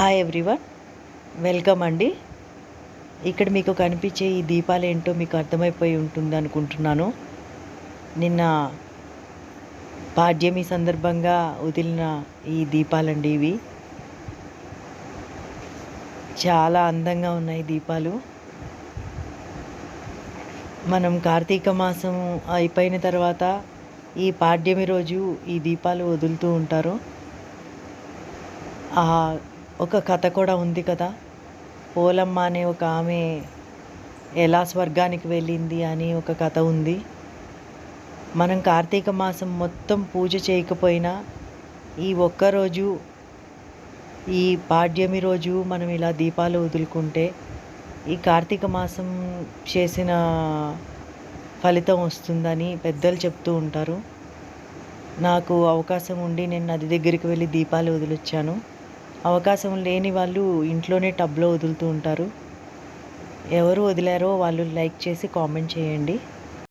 Hi everyone, welcome అండి. ఇక్కడ మీకు కనిపించే ఈ దీపాలేంటో మీకు అర్థమైపోయి ఉంటుంది అనుకుంటున్నాను. నిన్న పాడ్యమి సందర్భంగా వదిలిన ఈ దీపాలండి ఇవి. చాలా అందంగా ఉన్నాయి దీపాలు. మనం కార్తీక మాసం అయిపోయిన తర్వాత ఈ పాడ్యమి రోజు ఈ దీపాలు వదులుతూ ఉంటారు. ఒక కథ కూడా ఉంది కదా, పోలమ్మ అనే ఒక ఆమె ఎలా స్వర్గానికి వెళ్ళింది అని ఒక కథ ఉంది. మనం కార్తీక మాసం మొత్తం పూజ చేయకపోయినా ఈ ఒక్కరోజు, ఈ పాడ్యమి రోజు మనం ఇలా దీపాలు వదులుకుంటే ఈ కార్తీక మాసం చేసిన ఫలితం వస్తుందని పెద్దలు చెప్తూ ఉంటారు. నాకు అవకాశం ఉండి నేను నది దగ్గరికి వెళ్ళి దీపాలు వదిలొచ్చాను. అవకాశం లేని వాళ్ళు ఇంట్లోనే టబ్లో వదులుతూ ఉంటారు. ఎవరు వదిలారో వాళ్ళు లైక్ చేసి కామెంట్ చేయండి.